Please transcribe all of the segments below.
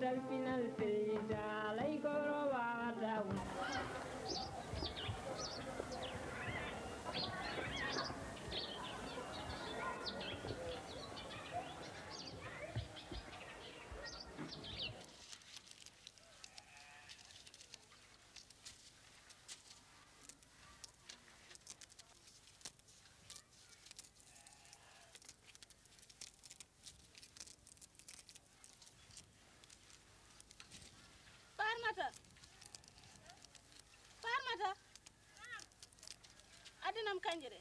salfinal feyta lay koro wawata Farmata adinam kanjere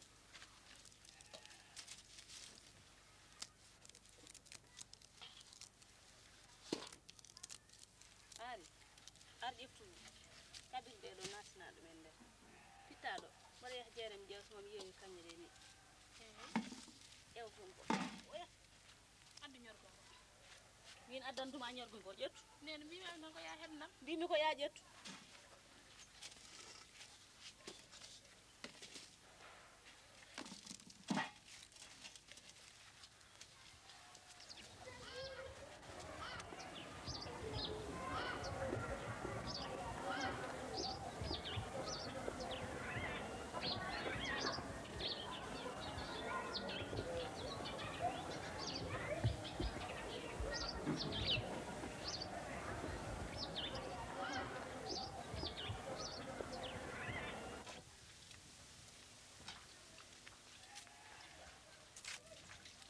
ari ar ƴeftu kabin de do nasna do men der fitado bare jerem jews mom yewi kanjere ni ew fon ko oya andi ñor ko min addantuma ñor ko ƴettu nen mi non ko ya hebnam bimi ko ya ƴettu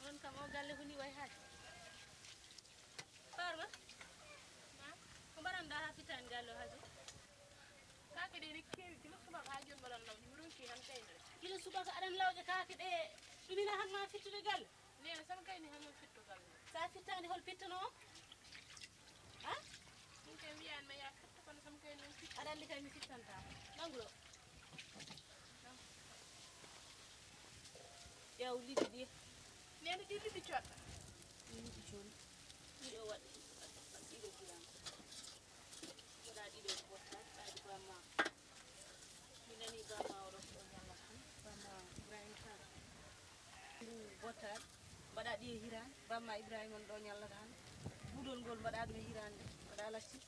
on kam o galle ko ni way haade Farma ko mbaranda ha fitani galle o haade kaake de kewi kilo subaka ha joni mbaɗon law mi ronki han kayne kilo subaka aɗan lawƴe kaake ɗe ɗumina han ma fittude galle nene sama kayni han fitto galle sa fittani hol pittano o ha ɗum kay wiyan ma ya fitto kono sama kayni on fitto aɗa andi kay mi fittanta nanguɗo ƴeew liɗi ɗi nene ɗi liɗi coɗɗa liɗi joni ɗiɗo waɗi ɗiɗo giran waɗa ɗiɗo bottaki ɓaɗi bamma mi nani bamma oɗo ko ñalla tan bamma Ibrahima tan bottaki mbaɗa ɗi e hirande bamma Ibrahima on ɗo ñallata han budol ngol mbaɗa ɗum e hirande mbaɗa latti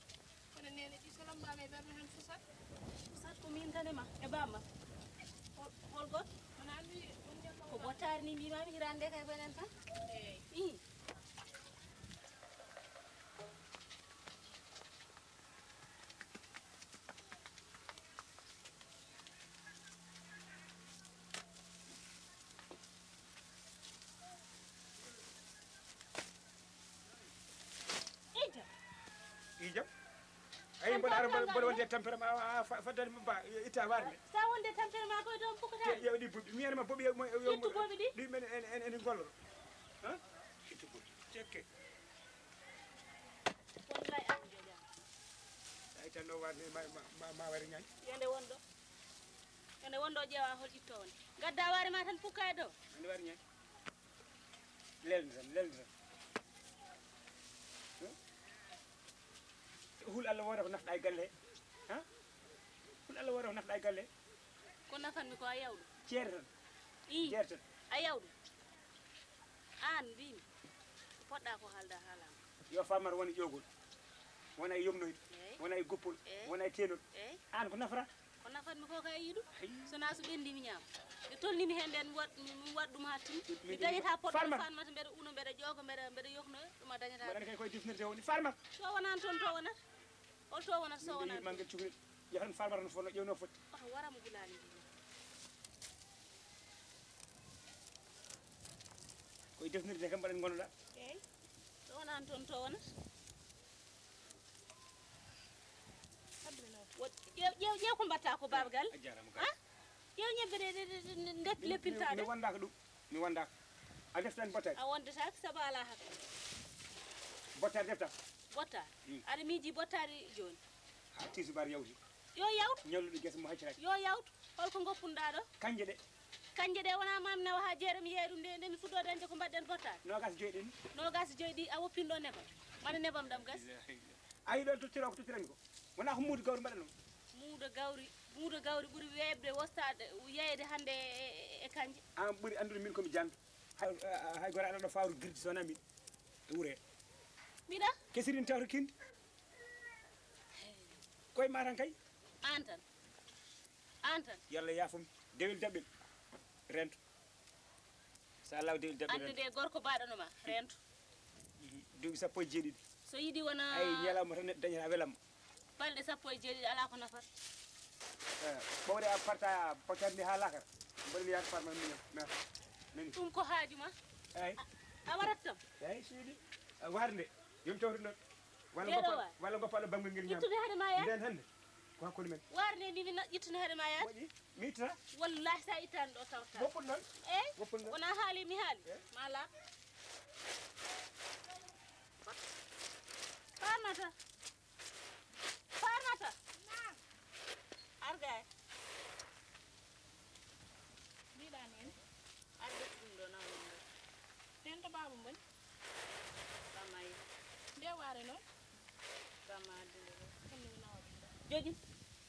kono nene ɗi solombama e ɓerde hen fusat ko min tan e ma e bamma hol goto wona andi ko bottari ni mbimami hirande kay benen tan eyi ijam ay mboɗo wonde tampere ma faddani ba itta warde sa wonde tampere ma koye toon pukata yewɗi buɓɓi mi yanma boɓi ittu boɓi ɗi ɗi men en golloro han ittu boɓi tekke wallay an joƴa ay tan no warde ma wari ñañ yande wondo ƴeewa hol itto wonde gadda waare ma tan pukka e dow ande wari ñañ lelni tan hul Allah wona ko nafɗa e galle he ha hul Allah wona ko nafɗa e galle ko nafanmi ko a yawɗu ceere tan ceere tan a yawɗu an mbimi poɗɗa ko haalda haalama yo famar woni ƴogol wona e yomnoyde wona e goppol wona e tenol an ko nafata ko nafatmi ko kay yiɗu sona so ɓendi mi ñaama ɓe tolnimi hen nden mi waɗ ɗum ha timmi mi dañata poɗɗo farmata mbeɗa uno mbeɗa ƴooga mbeɗa yoknoya ɗum a dañata waɗani kay koye defnirde woni farmata so wonani toon to wonata hol to wonata so wonani mangel cukalel yahatan farmata no fonno ƴewno foti oto waramo gulani ndi koye defnirde kam mbaɗen gonnoɗa eyyi so wonani toon to wonata ƴew ko mbatta ko babagal a jarama ha ƴew ñebbe ɗe leppintaɗe mi wondaka ɗum mi wondaka a deftani bottari a wondetaki saabu ala hak bottari defta bottari aɗa miiji bottari joni ha tisubar yawti yo yawtu ñalluɗo guesa mo hacciraki yo yawtu holko goppunɗa ɗo kanje ɗe wona mami nawa ha jeeɗam yeeya ɗum nde mi fuɗɗo dañde ko mbaɗɗen bottari nogas joyɗen nogas joyɗi a woppinɗo nebam maɗa nebam ɗam gas ayi ɗon tottira ko tottirani ko wona ko muudo gawri mbaɗa ɗum muudo gawri ɓuuri webde wostade yeyde hande e kanje an ɓuuri andude min komi jandu hay gora aɗa ɗo fawru girdi sowona min e wuure mbiɗa kesirin tawta kindi koye ma tan kay an tan yalla yafum dewel daɓɓel rento sa law dewel daɓɓel ande de gorko baɗanoma rento duuɓi sappo e jeeɗiɗi so yiɗi wona ay ñalawma tan neɗɗo dañata welamma balɗe sappo e jeeɗiɗi ala ko nafata ɓowde a parta pakkande ha lakara mbaɗen yaade farma minam nani ɗum ko haajuma eyi a warat tam eyi siidi warde nde yomi tawti ɗon walla goppaɗo bangol ngel ñam ittude haade ma yaade nden hannde ko hakkude men warde nde ndimi ittude haade ma yaade waɗi mi ittata wallahi sa ittani ɗo tawta woppun noon eyi woppun noon wona haali mi haali ma laab farmata argay mbiɗa nen arde ɗum ɗo nawno nen to baba moni bamayi nde waare noon bamade jojin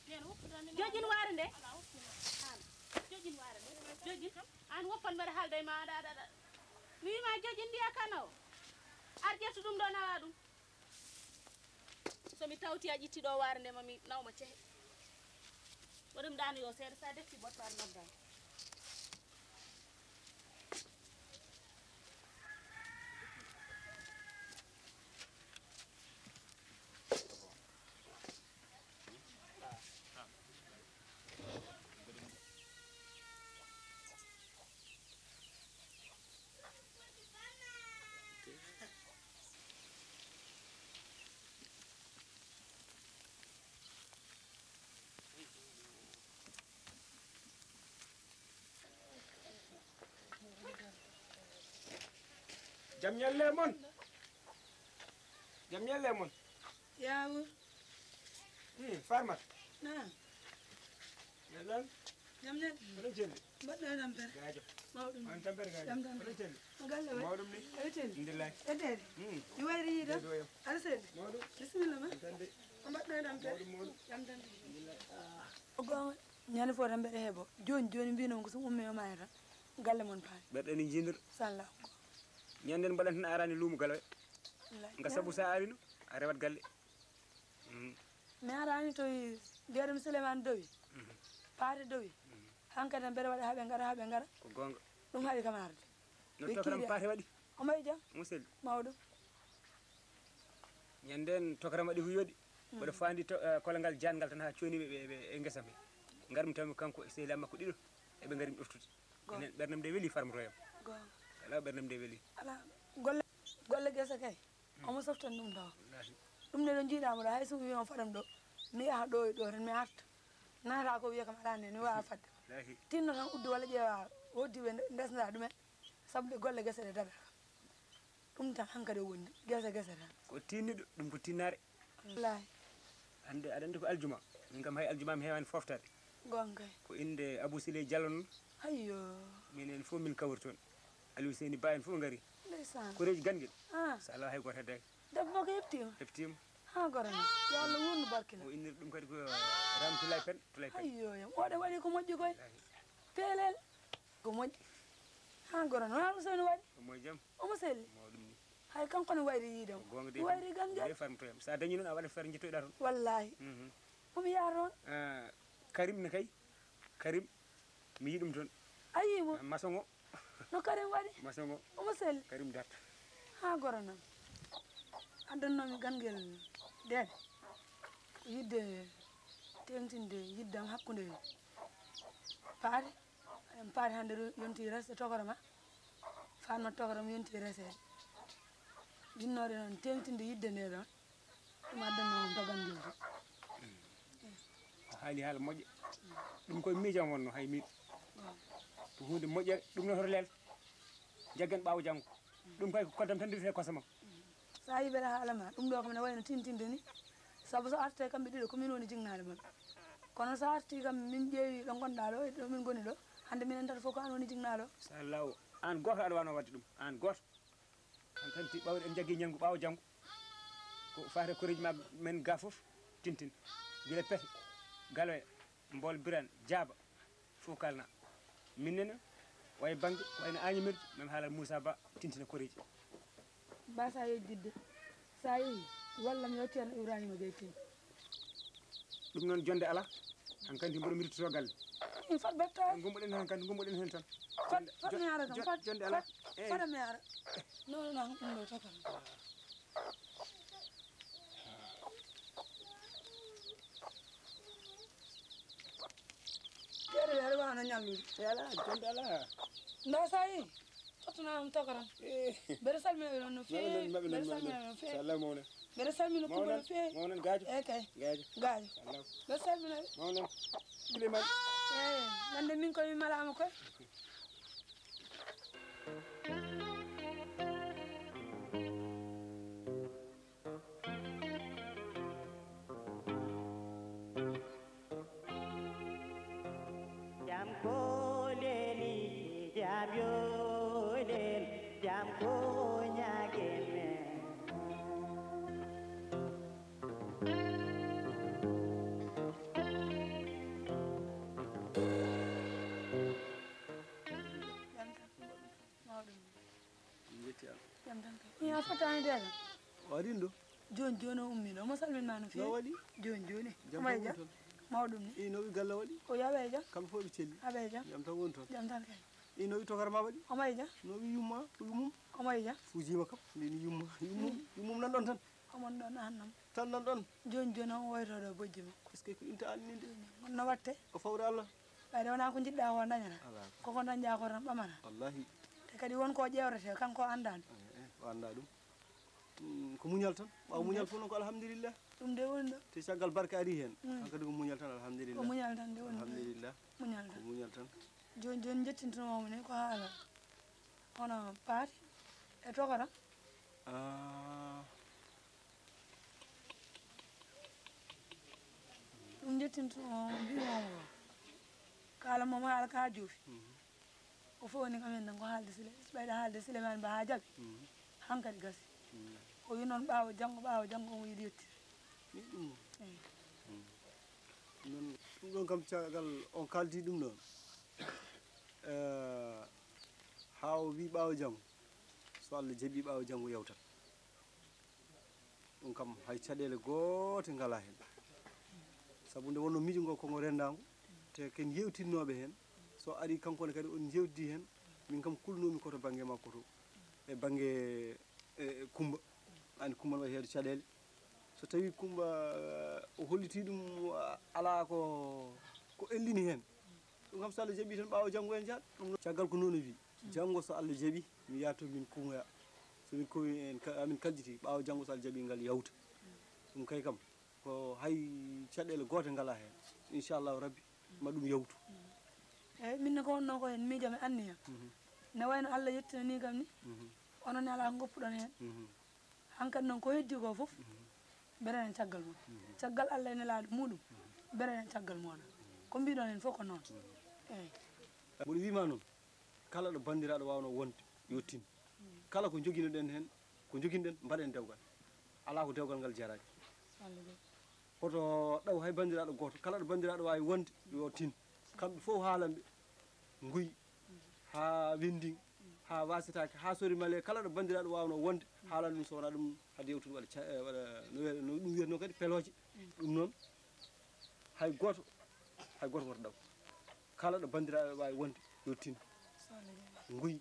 nen woppudani jojin waare nde jojin waare nde jojin an woppan mbaɗa haalda e ma aɗa mi wima jojin ndiya kana o ar ƴettu ɗum ɗo nawa ɗum somi tawti a ƴitti ɗo waare nde mami nawma cehe waɗum ɗano yo seeɗa sa defti bottare noddani jam ñalle mon jam ñalle mon yawo farmat na yalan jam ne oɗon celli mbaɗɗo tampere gajo mawɗum on tampere gajo jam tan oɗon celli galle way mawɗum ni etel ndillahi edede mi wayri yiida doyam aɗa seede mawɗum bisimilla ma tande o mbaɗɗo tampere mawɗum mawɗum jam tan gonga ñande fo tan mbeɗa heeɓo joni joni mbinom ko so ummi o maya tan galle mon paani ɓerɗen e jindor sallah ñanden mbaɗen tan arani luumo galwe nga sabu sa arino a rewat galle mi arani to mbiyaɗum Souleymane Dowi paate Dowi hankkadi tan mbeɗa waɗa haaɓe ngara ko gonga ɗum haɗi kam arde no tokaram paate waɗi o mayi jam mo selli mawɗum ñanden tokaram waɗi huyoɗi mboɗo fandi kologal jangal tan ha coniɓe ɓe e guesa me garmi tawmi kanko e sehila makko ɗiɗo eɓe gari mi ɗoftude enen ɓernam nde weeli farmatoyam gonga ala ɓernam nde weeli ala golle gesa kay omo softan ɗum tawa ɗum ne ɗo jiiɗama ɗo hay so wi on faɗam ɗo mi yaha ɗo e ɗo tan mi arta nanata ko wiya kam ala nde mi wawa fadde tinno tan uddi walla ƴeewa woddi ɓe ndesda ɗumen saabu ɓe golle gese ɗe dada ɗum tan hankkadi o wondi gese tan ko tinniɗo ɗum ko tinnare wallahi hande aɗa andi ko aljuma min kam hay aljuma mi hewani foftade gonga kay ko Abou Siley Diallo noon ayyo minen fof min kawri toon Aliou Seyni Ba en fof gari ndeysan koreji ganguel a so ala hay goto heddaki debbo makko heɓtima heɓtima ha gorani yo Allah wurnu barkina o inniri ɗum kadi ko ram tulay pen ayyo yam oɗe waɗi ko moƴƴi koye peelel ko moƴƴi ha gorani wona ɗum sowno waɗi omo jaam omo selli mawɗum ni hay kanko ne wayri yiidemo gonga de wayri ganguel farmatoyam sa dañi noon a waɗat feere jettoyɗa toon wallahi omi yaha toon Karim ne kay Karim mi yiɗum toon ayimo maçon o no Karim waɗi maçon o omo selli Karim darta ha goranam addannomi ganguel nden ko yidde tengtinde yiddam hakkude paate en paate hande yonti resde tokoroma fanno tokoroma yonti resede jinnode noon tengtinde yidde nde ɗon ɗum addannomi to ganguel to haali haala moƴƴa ɗum koye miijam wonno hay miiɗo ko hunde moƴƴere ɗum noon hoto leel jaggan ɓaawo janggo ɗum kay ko koddam tan direte kosa makko sa yi beɗa haalama ɗum ɗo kam ne wayno tintinde ni saabu so arte kamɓe ɗiɗo komin woni jignade mabɓe kono so arti kam min ƴeewi ɗo gonɗa ɗo e ɗo min goni ɗo hande minen tata fof ko an woni jignaɗo sa law an goto aɗa wano wadde ɗum an goto an kanti ɓawɗe en jaggi ñanggo ɓaawo janggo ko fate koreji ma men ga foof tintin guila pete galoya mbol birane diaba fof kalna minnene way banggue ko wayno Agnimirdi même haalal Moussa Ba tintina koreji mbasa yejjidde sa yeehi walla mi yetti an Ibrahima Gueye tin ɗum noon jonde ala hankkadi mboɗo mirtoto galle min fat bettaji gummoɗen hankkadi gummoɗen hen tan fat mi ara kam fat jonde ala fata mi ara non non ɗum ɗo takam ƴeɗe ɓe aɗa wawno ñallude ala jonde ala nda sa yi tottunam tokaram mbeɗa salminaɓe ɗon no feewi mbeɗa salminaɓe no feewi Allah mawnen mbeɗa salmina Coumba no feewi mawnen gaajo eyyi kay gaajo gaajo Allah mbeɗa salminaɓe mawnen Souleymane eyyi nande min koye mi malama koye jam koleli jam yolel jam ko ñageme jam tan kay a fotani deɗa waɗin ɗo joni joni o ummiɗo omo salminma no no feewi waɗi joni joni jam omaye tan jam woni mawɗum ni toon inoɓe galle waɗi o yaɓe jam kamɓe fof ɓe celli aɓe jam jam tan woni toon jam tan kay inoɓe tokara ma waɗi omaye jam noɓe yumma yumum omaye jam fujima kam ndeni yumum nan ɗon tan omon ɗon annam tan nan ɗon joni joni on woytoɗo bojji ma est ce que ko inta anninde no watte ko fawre Allah ɓayde wona ko jiɗɗa ko dañata ala koko dañƴa ko tan ɓamata wallahi te kadi wonko ƴewrete kanko andani o anda ɗum ko muñal tan ɓawa muñal fof noon ko alhamdulillah ɗum de woni ɗo te caggal barke ari hen hankkadi ko muñal tan ko alhamdulillah muñal tan de woni ɗo alhamdulillah muñal ko tan muñal tan joni joni jettintomomo ni ko haala hono paati e tokora ɗum jettintomomo mbimomo kala momo haala ka joofi o fof woni kamen tan ko haalde sile ɓayde haalde Souleymane Ba ha jaaɓi hankkadi gasi o wi noon ɓaawo janggo omo yiiɗi yettide ni ɗum eyyi non ɗum ɗon kam caggal on kaldi ɗum ɗon ha o wi ɓaawo janggo so Allah jaaɓi ɓaawo janggo yawtat ɗum kam hay caɗele goote ngala hen saabu nde wonno miijo ngo kongo rendago te ken yewtinnoɓe hen so ari kankone kadi on jewtidi hen min kam kulnomi koto banggue makko to e banggue Coumba andi Coumba ne waɗi heedo caɗele so tawi Coumba o holliti ɗum ala ko ellini hen ɗum kam so Allah jaaɓi tan ɓaawo janggo en jaat ɗum caggal ko noon o wi janggo so Allah jaaɓi mi yato min kumoya somin kowi en amin kaljiti ɓaawo janggo so Allah jaaɓi ngal yawta ɗum kay kam ko hay caɗele goote ngala hen inchallahu rabbi ma ɗum yawtu eyyi minne ko wonno ko hen miijo mi anniya ne wayno Allah yettinani kam ni onon ala ko goppuɗon hen hankkadi noon ko heddi ko foof berenen caggal mon caggal Allah ene laaɗo muɗum berenen caggal moɗon ko mbiɗon hen fof ko noon eyyi mboɗo wima noon kala ɗo bandiraɗo wawno wonde yo tin kala ko joguinoɗen hen ko joguinoɗen mbaɗen dewgal ala ko dewgal ngal jarani hoto ɗaw hay bandiraɗo goto kala ɗo bandiraɗo wawi wonde yo tin kamɓe fof haalanɓe guyi ha wendin ha wasitaki ha sori male kala ɗo bandiraɗo wawno wonde haalan ɗum so wona ɗum haade yewtude waɗa no ɗum wiyatno kadi peloje ɗum noon hay goto woto ɗaw kala ɗo bandiraɗo wawi wonde yo tin guyi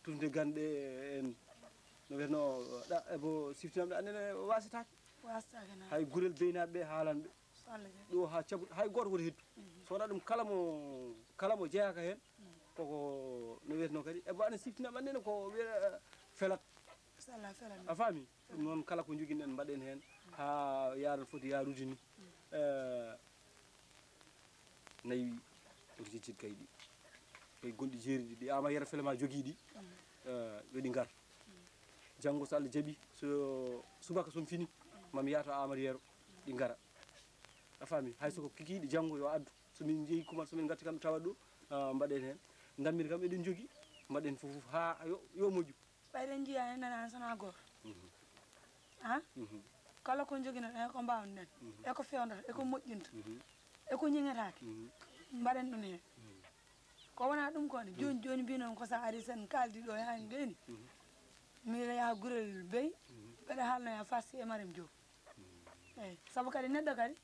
turde ganɗe en no wiyatno ebo siftinamɗe annene wasitaki hay gurel beynaɓe ɓe haalanɓe ɗo ha cabuɗo hay goto woto heddu so wona ɗum kala mo jeeyaka hen koko no wiyatno kadi ebo ane siftinama annene ko wiya felat a faami ɗum noon kala ko joguinoɗen mbaɗen hen ha yaran foti yarude ni nayi oto jeccid kay ɗi kay gonɗi jeeri ɗi ama yera felema jogui ɗi yoɗi gar janggo so Allah jaaɓi so subaka somi fini mami yaata Amadou Yero ɗi gara a faami hay soko kikiɗi janggo yo addu somin jeeyi kumat somin gatti kamɓe tawa ɗo mbaɗen hen dammiri kam eɗen jogui mbaɗen fofoof ha yo moƴƴu ɓayɗen jiiya hen nanani sona goto han kala ko joguinoɗen eko mbawnoɗen eko fewdata eko moƴƴinta eko ñeŋetake mbaɗen ɗum hen ko wona ɗum kone joni joni mbinon ko sa ari sen kaldi ɗo yani ɗeni miɗa yaha gurel beyi mbeɗa haalnoya Fassi e Mariame Diop eyyi saabu kadi neɗɗo kadi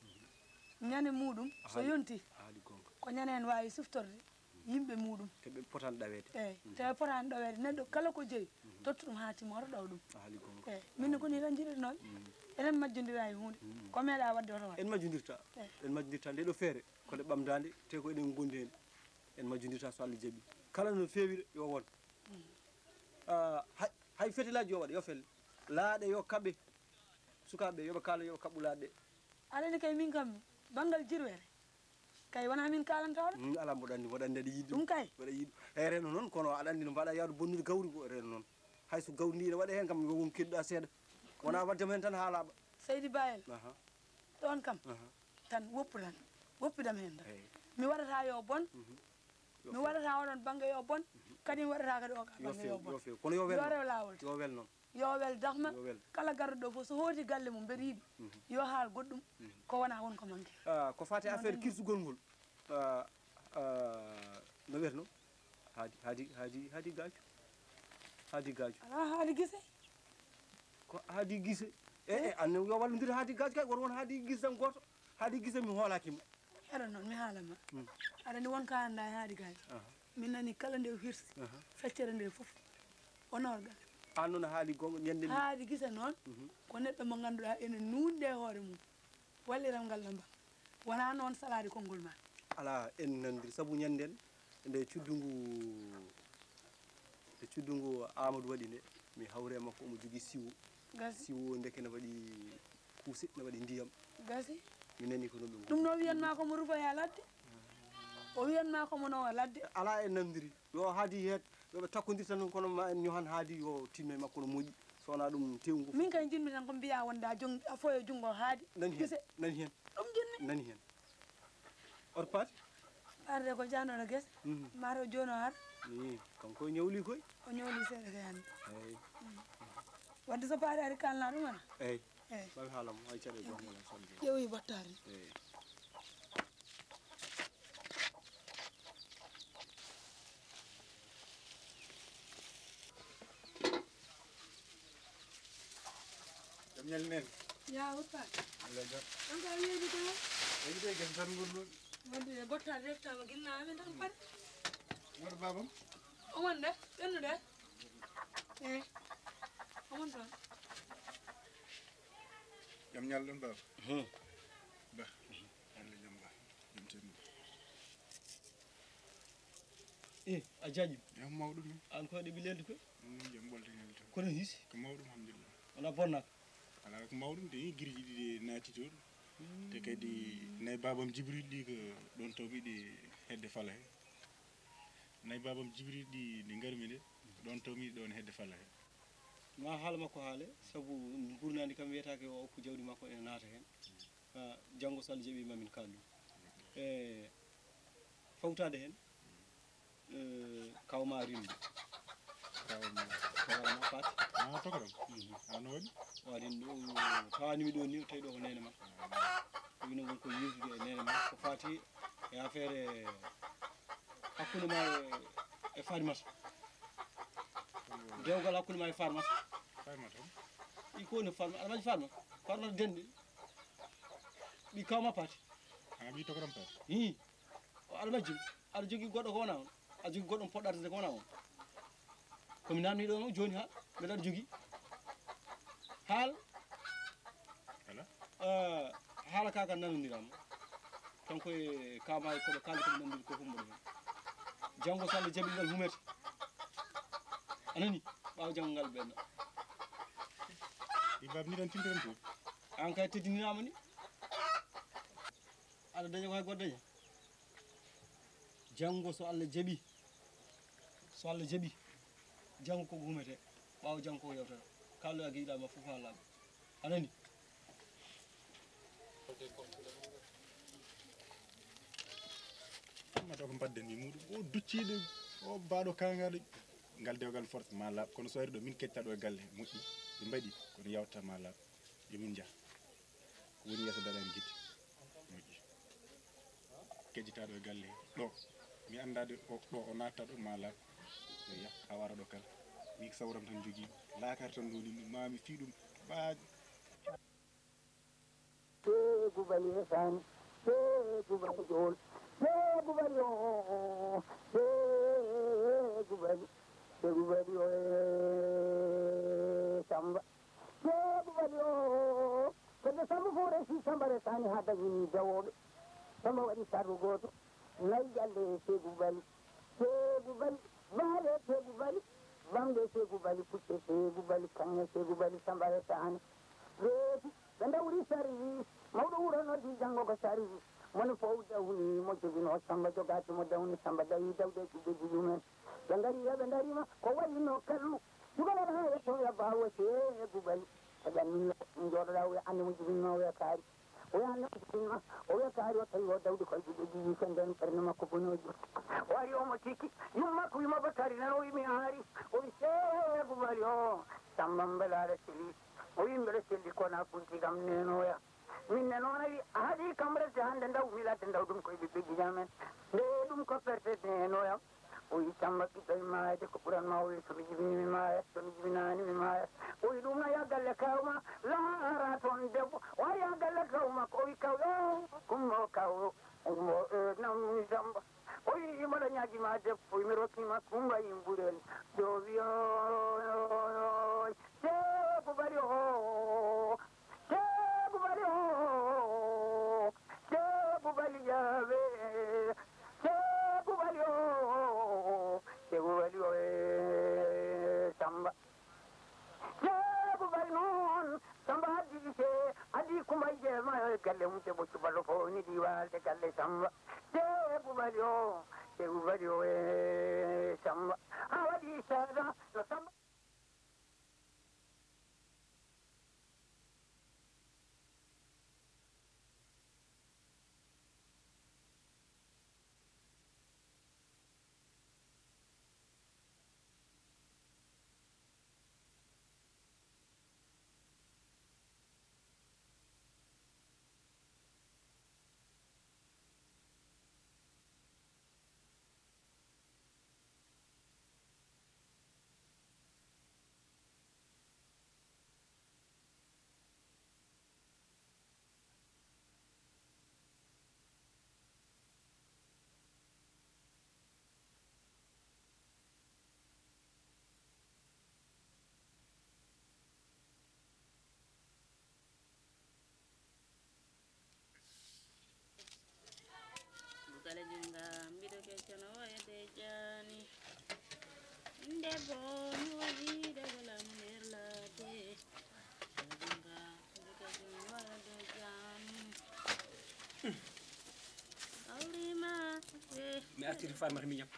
ñane muɗum so yonti haali gonga ko ñane en wawi siftorde yimɓe muɗum keɓe potani ɗawede eyyi tawi potani ɗowede neɗɗo kala ko jeeyi tottu ɗum ha timma oto ɗaw ɗum haali gonga eyyi minne ko ni tan jiɗirnoɓe enen majjodira e hunde ko meeɗa wadde oto waɗ en majjodirta en majjodirta nde ɗo feere kole ɓamdade te ko eɗen gondi hen en majjodirta so Allah jaaɓi kala no fewira yo won hay fetilaji yo waɗa yo felle laaɗe yo kaɓe sukaɓe yoɓe kaala yoɓe kaɓɓu laaɗe ɗe aɗani kay min kam banggal jirwere kay wona min kalantaɗo ala mboɗo andi aɗa yiiɗi ɗum kay mboɗa yiiɗi e reno noon kono aɗa andi no mbaɗa yawde bonnude gawri ko reno noon hayso gawri ndi ne waɗe hen kam won kedɗa seeɗa wona waddema hen tan haalaɓa seydi bayel ɗon kam tan woppidam hen tan mi waɗata yo bon mi waɗata oɗon banggue yo bon kadi mi waɗata kadi o ka banggue yo bon kono yo rew lawol yo wel noon yo wel dahma kala garɗo ɗo fof so hooti galle mum mbeɗa yiiɗi yo haal goɗɗum ko wona wonko manque ko fati affaire kirsugol ngol no wiyeteno haadi gaaju ala haadi guise ko haadi guise anne yo wallodir haadi gaaju kay woto won haadi guise tan goto haadi guise mi hoolakima heɗo noon mi haalama aɗa andi wonka anda e haadi gaaju min nani kala nde hirsi feccere nde foof onorgal an noon haali gonga ñande haadi guise noon ko neɗɗo mo ganduɗa ene nunde hoore mum walliram ngal ɗo mba wona noon salade konngol ma ala en nandiri saabu ñanden nde cuddungu Amadou waɗi nde mi hawre makko omo jogui siwo siwo ndeke ne waɗi kuuse ne waɗi ndiyam gasi mi nani ko noon ɗum no wiyanma komo ruboya ladde o wiyanma komo nowa ladde ala en nandiri yo haadi het yoɓe takkodir tan kono ma en ñohan haadi yo tinno e makko no moƴƴi so wona ɗum tewngu min kay jinmi tan ko mbiya wonda a foye junngo haadi nani hen ɗum jinmi nani hen oto paati arde ko janoɗo guese mataw joni o har ni kanko ñawli koy o ñawli seeɗa kay hande eyyi wadde so paari ari kalna ɗum wona eyyi eyyi bawi haalamo hay caɗe gomola sonde ƴeewi battari eyyi ñalnen ya woppade Allah jam ɗon ka wiyeji ko eyi de gen tan ngol wadde bottade reftama guinnaɓe tan paɗe woto babam omon de ɓennude eyyi omon toon jam ñalɗon baba ba Allah jam ba jam tenni a jaajim jam mawɗum ni an ko waɗi ɓilelde koy jam ɓoltanel to kono hiisi ko mawɗum alhamdulillah wona bonnaka ala ko mawɗum de guirji ɗiɗi naati toon te kadi nayi babam jibril ɗi ko ɗon tawmiɗi hedde fala he nayi babam jibril ɗi ɗi garmi nde ɗon tawmiɗi ɗon hedde fala he ma haala makko haale saabu gurnadi kam wiyetake o okku jawdi makko ene naata hen janggo so Allah jaaɓi mamin kallu e fawtade hen kawma rimde kawma fati tokoram no waɗi waɗin ɗo tawanimi ɗo ni tawi ɗo ko nene makko wino gon ko yewtude e nene makko ko fati e affaire hakkude ma e farmata dewgal hakkude ma e farmata ɗi kowoni farma aɗa majji farmata denɗe ɗi kawma paati ɓi tokoram paati hi aɗa majji aɗa jogui goɗɗo ko wona on aɗa jogui goɗɗo poɗɗata ko wona on komi namni ɗo noon joni ha mbeɗa aɗa jogui haal haala ka kan nanodirama kanko e kama e koɓe kaldi koɓe nanodiri ko fof mboɗo hen janggo so Allah jaaɓi ngal humete anani ɓawa janggo ngal ɓenna ɗi bab ni tan tintoren to an kay teddinirama ni aɗa daña ko hay goto daña janggo so Allah jaaɓi janggo koko humete ɓawa janggo koko yewtata kalloya gueɗiɗama fof ha laaɓa anani mata ko mbadden mi muɗum o ducciɗo o mbaɗo kangaɗo ngal dewgal force ma laaɓ kono so wari ɗo min ketta ɗo e galle moƴƴi ɓe mbaɗi kono yawta ma laaɓ yomin jaa ko woni yeeso darani guitte moƴƴi kejjitaɗo e galle ɗo mi andade ɗo o natta ɗo ma laaɓ yo yah ha wara ɗo kala mi sawram tan jogui laakar tan ɗo ni mami fi ɗum ɓaaji gubal yesan seegu bari jool seegu bari o seegu bari o samba seegu bari o kede samba fo resi samba resani ha dañini dawoɓe samba waɗi sarru goto nayi ƴalle seegu bari baale seegu bari bamde seegu bari pucce seegu bari kanŋe seegu bari samba resani reeti ɓe dawri sari mawɗo wuro noddi janngo ko sari moni fof dawni mo jogino samba jogaki mo dawni samba dawi dawde ɓiɓɓe juɗumen ɓe ngari ɓe darima ko wayino kallu sugalata ha yettoya bawo seegu bari aɗanni jooɗoɗa oya ande mo jibinma oya kaari oya ande mo jibinma oya kaari o tawi o dawdi koye ɓiɓɓe jibi ko nden ɓernde makko bonoji o ari omo tikki yummakko wima bakari nan o wimi haari o wi seegu bari o samba mbelaɗa seli o wi mbeɗa selli kona funti kam nenoya min ne noon wi haɗi kam reste hannde ndaw mi ladde ndaw ɗum koye ɓiɓɓe jiñamen nde ɗum ko perte nenoyam o wi samba ɓiɗɗo e maayde ko ɓuranma o wi somi jibini mi maaya somi jibinani mi maaya o wi ɗum no ya galle kawma laara toon debbo o ari ha galle kawmakko o wi kaw kummo kaw mo namni samba o wi mbaɗa ñaguima debbo mi rokkima kumba yimɓurel ɗo wiyo seeko bari o seeko bari o seeko bari jaaɓe seeko bari o seeko bari o e samba seeko bari noon samba addi se addi kumba jeema galle mum te ɓoccu ballo fo ni ɗi walde galle samba seeko bari o seeko bari o e samba ha waɗi sada no samba kala junga mbiɗo keccana woyede jani ndebo mi waɗi degolam nder laade kala junga mbiɗo keccana woyede jani awrima mi artiri farmata miñam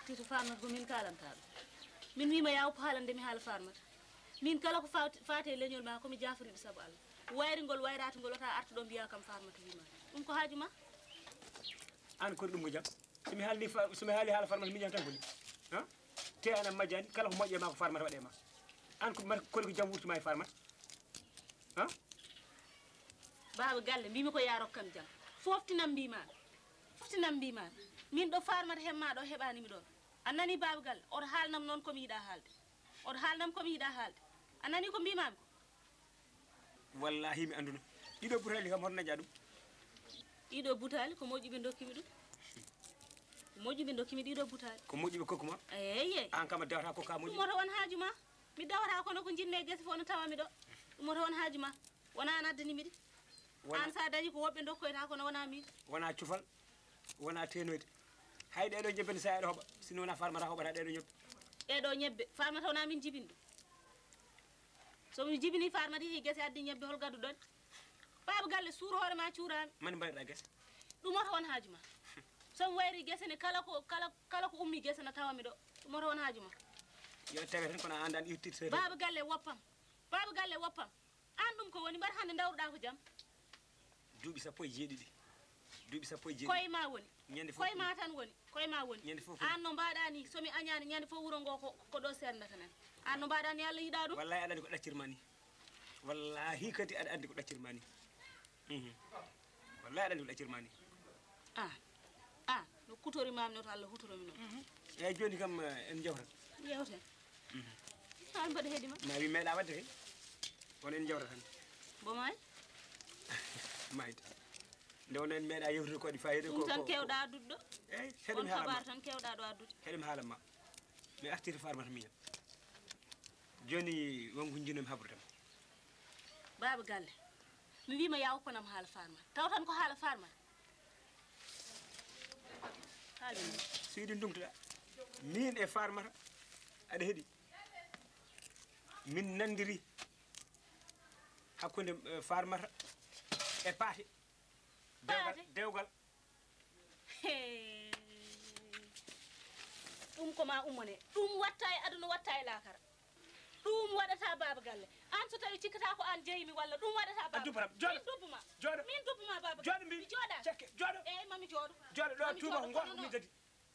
tito farmata ko min kalantaɗo min wima yaw haalande mi haala farmata min kala ko fate leñol ma komi jaforiɗo saabu Allah wayrigol wayrata ngol wata artuɗo mbiya kam farmata wima ɗum ko haaju ma an kori ɗum mo jam somi haali haala farmata miñam tan koni te anam majjani kala ko moƴƴe ma ko farmata waɗe ma an kori ko jam wurtuma e farmata baba galle mbimi ko ya rokkam jam foftinam mbimaɗo min ɗo farmata hemma ɗo heɓanimi ɗon annani baba galle oto haalnam noon komi yiiɗa haalde annani ko mbimami ko wallahi mi anduna ɗiɗo butali kam hoto naƴa ɗum ɗiɗo butali ko moƴƴuɓe dokkimi ɗiɗo butali ko moƴƴuɓe kokkuma eyyi an kam a dewata kokka moƴƴi ɗum oto won haaju ma mi dawata kono ko jinne guese fof no tawami ɗo ɗum oto won haaju ma wona an addanimi ɗi an sa dañi ko woɓɓe dokkoyta kono wona min wona cufal wona tenoyde hay ɗeɗo ñebbe ne sa eɗo hoɓa sino wona farmata hoɓata ɗeɗo ñebbe ɗeɗo ñebbe farmata wona min jibini ɗum somi jibini farmata yeehi guese addi ñebbe hol gaddu ɗon baba galle suur hoore ma cuurami mani mbaɗiɗa guese ɗum oto won haaju ma somi wayri guese ne kala ko ummi guese no tawami ɗo ɗum oto won haaju ma yo tawe tan kono anda an irtirte baba galle woppam an ɗum ko woni mbaɗa hande dawruɗa ko jaam duuɓi sappo e jeeɗiɗi koye ma woni ñande fof koye ma tan woni ñande fof an no mbaɗa ni somi añani ñande fof wuuro ngo ko ɗo serdata nen an no mbaɗa ni Allah yiiɗa ɗum wallahi aɗa andi ko ɗaccirma ni wallahi kadi aɗa andi ko ɗaccirma ni wallahi aɗa andi ko ɗaccirma ni no kutorimami no to Allah hutoromi noon eyyi joni kam en jawtat yewten an mbaɗa heeɗima ma wi meeɗa wadde kay kono en jawtat tan bo may mayde nde wonno en meeɗa yewtude ko waɗi fayida ɗum tan kewɗa addude ɗo eyi on heɗemi haalama kabar tan kewɗa ɗo addude heɗemi haalama mi artiri farmata miñam joni wonko jinnomi haɓurdema baba galle mi wima ya uppanam haala farmata taw tan ko haala farmata haalimi so yiɗi ndumtoɗa min e farmata aɗa heeɗi min nandiri hakkude farmata e paate dewgal ɗum ko ma ummone ɗum watta e aduna watta e lakara ɗum waɗata baba galle an so tawi cikkata ko an jeyimi walla ɗum waɗata baba min dubbuma baba jooɗo mbi jooɗa cekke jooɗo eyyi mami jooɗo jooɗo ɗo tuuba ko goto mi dadi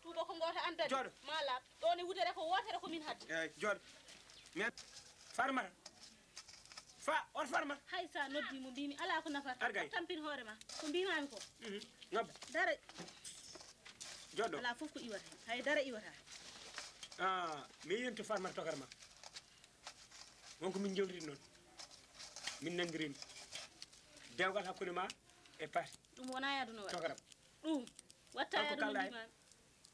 tuuba ko goto an dadi jooɗo ma laaɓ ɗon e wudere ko wotere ko min haddi eyyi jooɗo min farmata on farmata hay sa noddimo mbimi ala ko nafata argay tampin hoore ma ko mbimami ko ngabba dara jooɗo ala fof ko iwata hen hay dara iwata mi yinto farmata tokara ma wonko min jewtiri noon min nandirimi dewgal hakkude ma e paati ɗum wona e aduna waɗa tokaram ɗum watta e aduna mbimami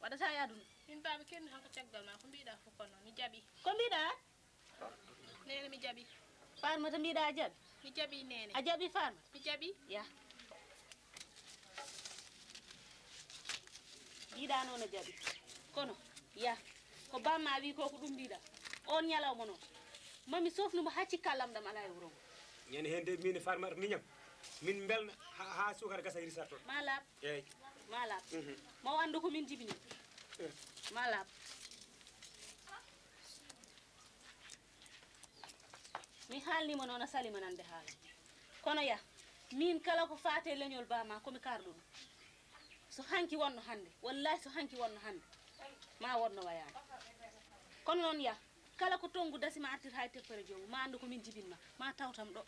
waɗata e aduna min baba kenni hanko caggal ma ko mbiɗa fof ko noon mi jaaɓi ko mbiɗa nene mi jaaɓi farmata mbiɗa a jaaɓi mi jaaɓi nene a jaaɓi farmata mi jaaɓi ya mbiɗa noon a jaaɓi kono ya ko bamma wi ko ko ɗum mbiɗa on ñalawma noon mami sofnumo hacci kallamɗam ala e wuro ngo ñande hen de min e farmata miñam min belna ha sukara gasa risat toon ma laaɓ eyyi ma laaɓ maw andu ko min jibini ma laaɓ mi haalnima noon a salima nande haala kono ya min kala ko faate leñol bama komi karɗo ɗum so hanki wonno hande wallahi so hanki wonno hande ma wonno wayani kono noon ya kala ko tongu dasima artir hay teppere jomum ma andu ko min jibinma ma tawtam ɗo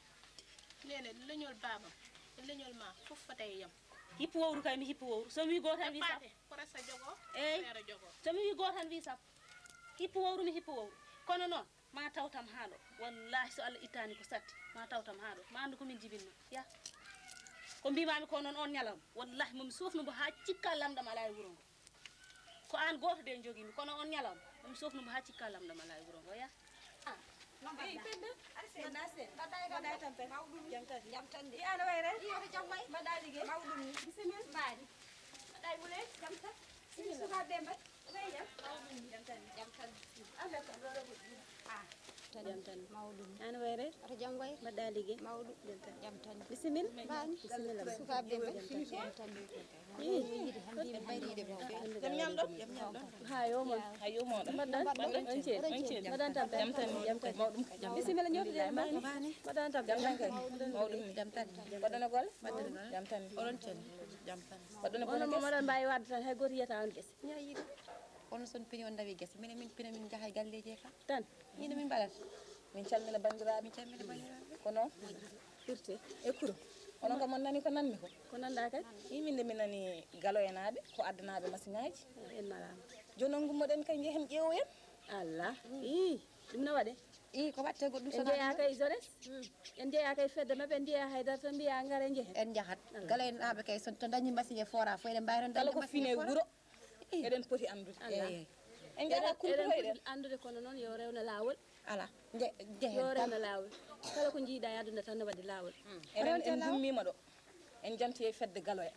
nene leñol babam e leñol ma fof fata e yam hippu wowru kay mi hippu wowru somi wi gotan wi sappo ko rasa jogo eyyi feere jogo somi wi gotan wi sappo hippu wowru mi hippu wowru kono noon ma tawtam ha ɗo wallahi so Allah ittani ko satti ma tawtam ha ɗo ma andu ko min jibinma ya ko mbimami ko noon on ñalawma wallahi momi sofnumo ha cikka lamɗam ala e wuro ngo ko an goto de jogimi kono on ñalawma momi sofnumo ha cikka lamɗam ala e wuro ngo ya ana wayre ata jam way mbaɗɗa liggey mawɗum jam tan bisimilla bani bisimilla sukaɓe ɓe jam tan jam ñamɗo ha yomon mbaɗɗan on ceeɗ mbaɗan tampere jam tan mawɗum bisimilla ñotude bani mbaɗan tampere jam tan mawɗum jam tan mbaɗɗone golle jam tan oɗon ceeɗ jam tan mbaɗɗone golle moɗon mbawi wadde tan hay goto yiyata on guese ñayiɗo kono son pini on dawi guese minen min pina min jaha e galleji e kam tan ina min mbaɗata min calmina bandiraɓe min calmina bandiraɓe ko noon firte e kuro onon kam on nani ko nanmi ko nanda kay yiminde min nani galoyenaɓe ko addanaɓe masiŋaji en malama joni on gummoɗen kay jehen ƴeewoyen Allah i ɗum no waɗe i ko watte goɗɗum en jeeya kay jores en jeeya kay fedde mabɓe en jeeya haydara tan mbiya ngare jehen en jahat galoyenaɓe kay to dañi masiŋ e fora fo eɗen mbawi ton dañde ko fine wuuro eɗen poti andude eyyi en jaha kumputoyɗen andude kono noon yo rewna lawol ala jehen yo rewna lawol kala ko jiiɗa e aduna tan ne waɗi lawol enen en gummima ɗo en janti e fedde galoya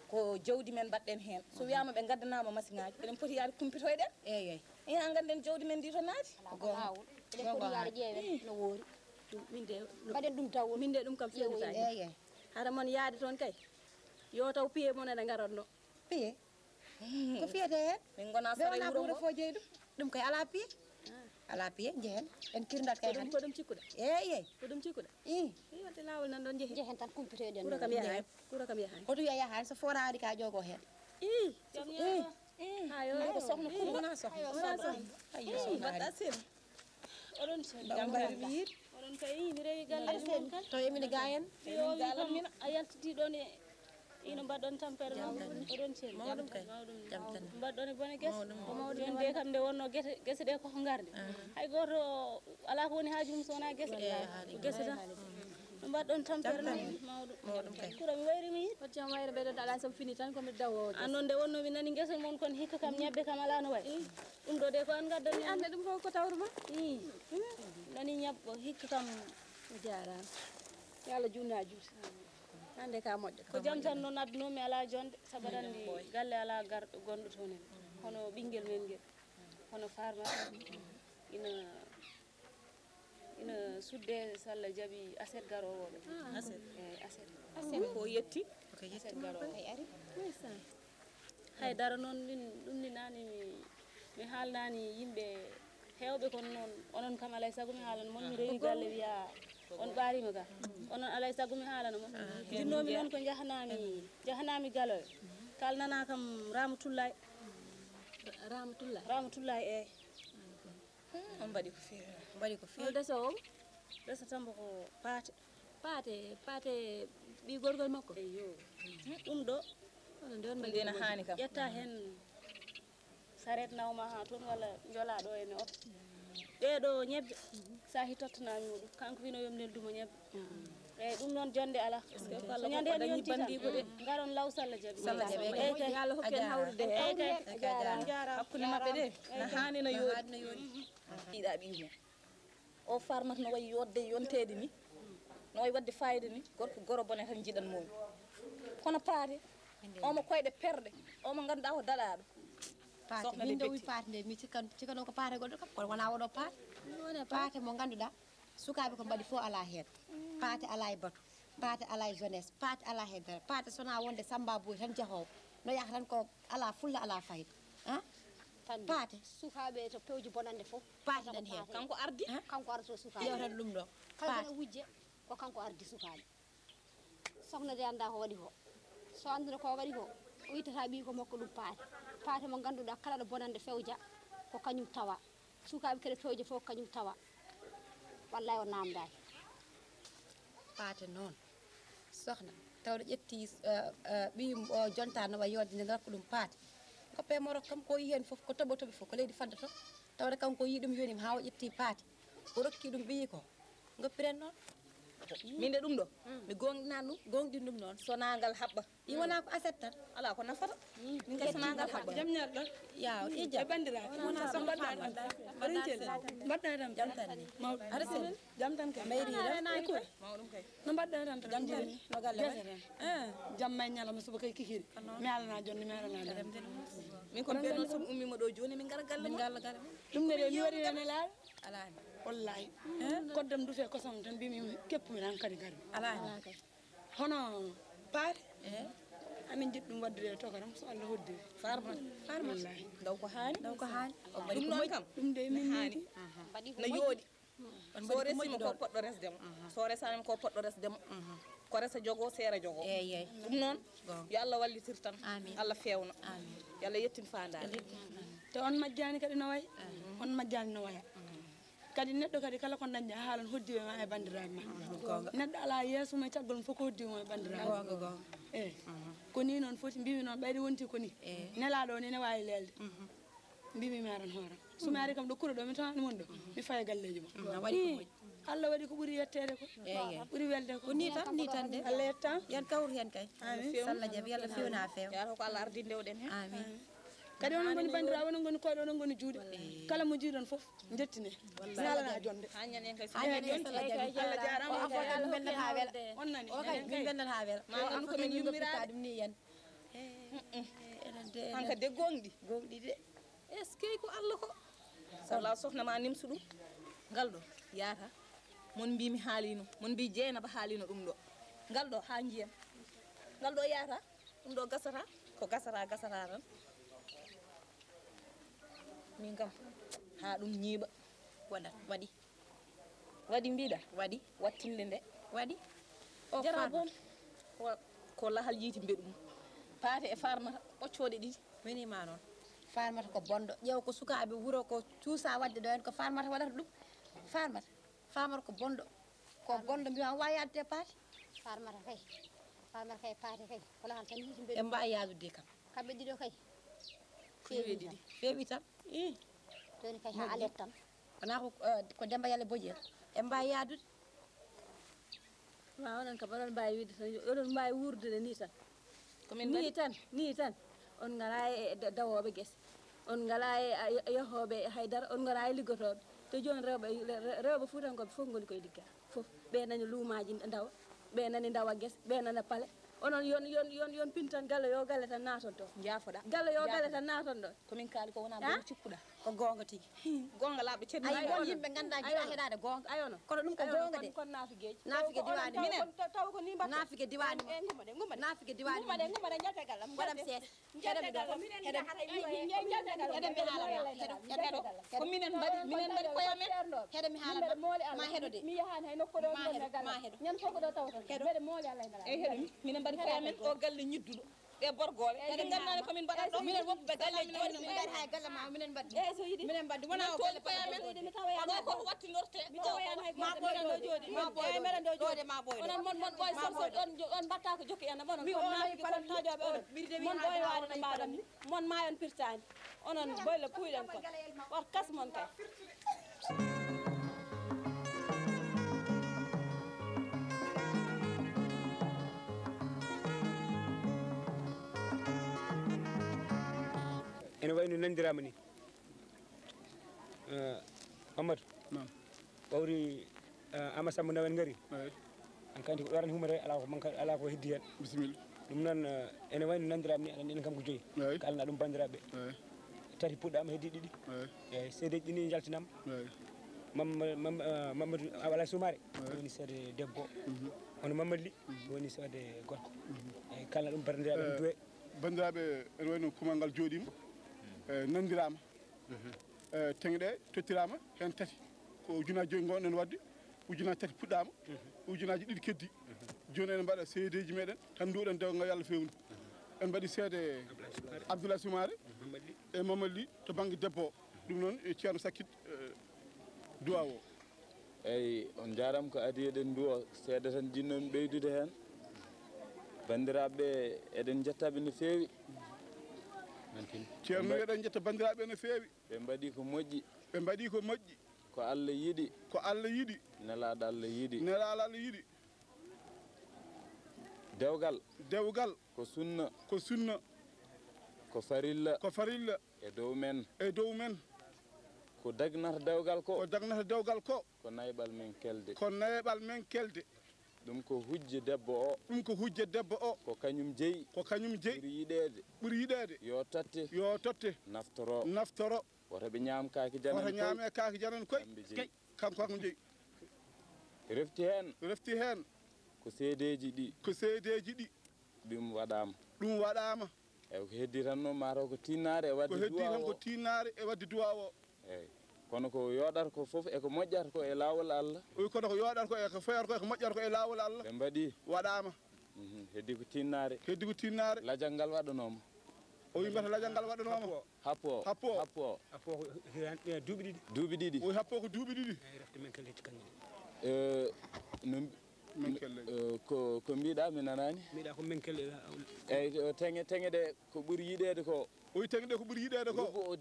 ko jawdi men mbaɗɗen hen so wiyama ɓe gaddanama masiŋaji eɗen poti yaade kumpitoyɗen eyyi ha ganden jawdi men ndi to naati ko lawol eɗen poti yaade ƴeewen no woori min de mbaɗen ɗum taw min de ɗum kam fewnitaki eyyi hara moon yaade toon kay yo taw piye moon eɗe garatno piye ko fiyete hen min gona sara wuro fo jeeyi ɗum kay ala piye jehen en kirdat kay ko ɗum cikkuɗa eyyi ko ɗum cikkuɗa i wadde lawol nan ɗon jehen tan kumpitoɗen kuro kam yahay koto wiya yahani so fora waɗi ka jogo hen ha yo ko sohna ko wona sohna mbaɗɗa sel oɗon jambari wiir oɗon kay mi rewi galle mon kal to yemine ga en yo wi a yaltiti ɗon e ino mbaɗɗon tampere oɗon ceeli mawɗum kay mbaɗɗon e bone guese joni de kam nde wonno guese ɗe koko garde hay goto ala ko woni haaju mum so wona guese guese tan no mbaɗɗon tampere mawɗum kay kura mi wayrimi ko jam wayre ɓeɗo ala sam fini tan komi dawowo annon nde wonno mi nani guesa mon kon hikka kam ñebbe kam ala no way ɗum ɗo de ko an gaddani ande ɗum fof ko tawruma nani ñabbo hikka kam jarama yo Allah junna juuti hande ka moƴƴo ko jam tan noon addunomi ala jonde sabu andi galle ala garɗo gonɗo toon en hono ɓinguel men guel hono farma ina sudde so Allah jaaɓi aset garowoɓe aset ko yetti aset garowo ay ari haydara noon min ɗum ni nani mi haalnani yimɓe hewɓe kono noon onon kam alay saago mi haalana moon mi rewi galle wiya on ɓarima ga onon alay saago mi haalana moon jinnomi noon ko jahanami galoyo kalnana kam Ramatullahi eyyi on mbaɗi ko fewi desa o desa tambo ko paate ɓi gorgol makko eyyo ɗum ɗo ndena hani kam ƴetta hen saret nawma ha toon walla jola ɗo ene oto ɗeɗo ñebbe sa hitottanami muɗum kanko wino yomi neldumo ñebbe eyyi ɗum noon jonde ala so ñande en yonti tan garon law Salla Diaby Allah hokki en hawrude hakkude mabɓe de na hani no yooɗi ɗiɗa ɓiimo o farmata no wayi yodde yontede ni no wayi wadde fayida ni gorko goro bone tan jiɗanmomi kono paate omo koyɗe perɗe omo ganduɗa ko daɗaɗo paate min de wi paate nde mi cikano ko paate goɗɗo kam kono wona woɗo paate mo ganduɗa sukaɓe ko mbaɗi fof ala hen paate ala e batu paate ala e jeunesse paate ala hen dara paate sona wonde samba boy tan jahowo no yaha tan ko ala fulla ala fayida paate sukaɓe to pewji bonande fof paate ɗen hen kanko ardi to sukaɓe yewtan ɗum ɗo kala kene wujje ko kanko ardi sukaɓe sohna de anda ko waɗi ko so anduno ko waɗi ko o ittata ɓi ko makko ɗum paate mo ganduɗa kala ɗo bonande fewja ko kañum tawa sukaɓe kede pewje fof ko kañum tawa wallay o namdani paate noon sohna tawɗo ƴetti ɓiyum o jonta no wayi yodde nde garko ɗum paate goppe moro kam ko yi hen foof ko toɓo toɓe fof ko leydi fadda to tawde kanko yi ɗum yonima ha o ƴetti paate o rokki ɗum ɓiyi ko goppiren noon min de ɗum ɗo mi gonɗinani ɗum gonɗin ɗum noon sonagal haɓɓa i wona ko aset tan ala ko nafata min kadi sonagal haɓɓa jam ñaɗɗo yaw ija e bandiraɓe wona so mbaɗɗa mbaɗɗa tam jam tan ni mawɗo aɗa sel jam tan kay mayri écoute no mbaɗɗa tan to jam jani no galle jam may ñalama suba kay kikiri mi alana jonde mi alana jonde min ko mbiyeɗon somi ummima ɗo joni min gara galle ɗum ne de mi waɗi hen e laaɓe alani wallahi koddam dufe kosam tan mbimi keppumi tan kadi garmi alani hono paate amin jiɗi ɗum waddude to karam so Allah hoddiri farma wallahi daw ko hani ɗum noon kam ɗum de min hani no yooɗi so resima ko poɗɗo resdemo so resanima ko poɗɗo resdemo ko resa jogo seera jogo eyyi ɗum noon yo Allah wallitir tan Allah fewna yo Allah yettin fandade te on majjani kadi no way on majjani no waya kadi neɗɗo kadi kala ko dañƴa haalan hoddiɓe ma e bandiraɓe ma neɗɗo ala yeeso mum caggal mum fof ko hoddimo e bandiraɓe eyyi ko ni noon foti mbimi noon ɓayde wonti ko ni nelaɗo ni ne wawi lelde mbimi mi aran hooram somi ari kam ɗo kuuro ɗo mi tawani mon ɗo mi faya galleji mo Allah waɗi ko ɓuuri yettede ko ɓuuri welde ko ni tan de Allah yetta yan kawru hen kay Salla Diaby yalla fewna few yaro ko Allah ardi ndewɗen hen amin kadi onon goni bandiraɓe onon goni koyɗe onon goni juuɗe kala mo jiiɗon foof jettine salana jonde hañan en kay Allah jarama o afo ɗum bendan ha wela on nani min bendan ha wela ma gandu ko min yummiraɗe ɗum ni yan hanka de gonɗi de est ce que ko Allah ko sala sohna ma nimsu ɗum ngal ɗo yaata mon mbimi haalino mon mbi Dieynaba haalino ɗum ɗo ngal ɗo ha jiyam ngal ɗo yaata ɗum ɗo gasata ko gasata tan min kam ha ɗum ñiiɓa waɗi mbiɗa waɗi wattinde nde waɗi jara boon ko lahal yiiti mbeɗum paate e farmata ɓoccode ɗiɗi winima noon farmata ko bonɗo ƴeew ko sukaɓe wuuro ko cuusa wadde ɗo hen ko farmata waɗata ɗum farmata ko bonɗo mbima wawi yadde paate farmata kay paate kay ko lahal tan yiiti mbeɗum ɓe mbawi yadude kam kamɓe ɗiɗo kay feewi tan joni kay ha alet tan wona ko Demba Yalla Bojel e mbawi yadude ma onon kam oɗon mbawi widde tan oɗon mbawi wurde ni tan ni tan on ngala e dawoɓe guese on ngala e yahoɓe haydara on ngala e liggotoɓe te joni rewɓe fuutankoɓe fof goni koye liggal fof ɓe nani luumaji dawa ɓe nani dawa guese ɓe nana paale onon yon pintan galle yo galle tan naton to jaafoɗa galle yo galle tan naton ɗo komin kaali ko wona bon cikkuɗa ko gonga tigi gonga laaɓe ceddi ay won yimɓe ganda jiɗa heɗade gonga ayono kono ɗum ko gonga de kon nafigueji nafigue diwani minen taw ko ni mbatta nafigue diwani nafigue diwani ngumade jalta gallam gadam ses heɗen ko minen mbaɗi koyamen heɗe mi haala ma heɗo de mi yahani hay nokkuɗo ma heɗo ñan fof ko ɗo tawton heɗe mooli Allah dara e heɗo minen mbaɗi koyamen o galle ñidduɗo e borgoɓe eɗen gandani komin mbaɗat ɗo minen wopɓe galle joni mi gari hay galle ma minen mbaddi e so yiɗi minen mbaddi wona o galle koyamen ɗo ko wattinorte ma ɓoyɗo jooɗi ma ɓoyɗo meɗen ɗo jooɗi ma ɓoyɗo onon mon ɓoy so on mbatta ko jokki en bonon mi nafi ko tajoɓe oɗon mon ɓoy waade no mbaɗon ni mon mayon pirtani onon boyle puyɗen kon wat kas mon kay ene wayno nandirama ni Amadou ɓawri Ama Samba Ndaw en ngari an kanti ko ɗo tan humore ala ko heddi hen bisimilla ɗum noon ene wayno nandirama ni aɗa enen kam ko joyi kalna ɗum bandiraɓe tati puɗɗama heddi ɗiɗi eyyi seedeji ɗini jaltinama Mamadou Abalaye Soumare woni seede debbo hono Mamadou Ly woni seede gorko eyyi kalna ɗum bandiraɓe duwe bandiraɓe ene wayno kumal ngal jooɗima nandirama teŋe ɗe tottirama hen tati ko ujunaji joyi gonɗen wadde ujunaji tati puɗɗama ujunaji ɗiɗi keddi joni enen mbaɗa seedeji meɗen tan duɗen dewgal Yallah fewni en mbaɗi seede Abdoulaye Soumare e Mamadou Ly to banggue debbo o ɗum noon ceerno Sakkit duwa o eyyi on jarama ko adi eɗen duwa seeɗa tan jinnomi ɓeydude hen bandiraɓe eɗen jettaɓe no fewi ceerno eɗen jetta bandiraɓe no fewi ɓe mbaɗi ko moƴƴi ko Allah yiɗi nelaɗo Allah yiɗi dewgal ko sunna ko farilla e dow men ko dagnata dewgal ko ko naybal men kelde ɗum ko hujje debbo o ko kañum jeeyi ɓuuri yiɗede yo totte naftoro woto ɓe ñaam kaaki janan koye kanko kako jeeyi refti hen ko seedeji ɗi ɗum waɗama eyyi ko heddi tan noon mataw ko tinnare e wadde duwa o eyyi kono ko yoɗata ko foof eko moƴƴata ko e lawol Allah kono ko yoɗata ko eko fewata ko eko moƴƴata ko e lawol Allah ɓe mbaɗi waɗama heddi ko tinnare lajal ngal waɗanoma o wimbata lajal ngal waɗanoma happo duuɓi ɗiɗi o happo ko duuɓi ɗiɗi ko mbiɗa mi nanani mbiɗa ko men kelle eyyi teŋe ɗe ko ɓuuri yiɗede ko oyi teŋe ɗe ko ɓuuri yiɗede ko rubo o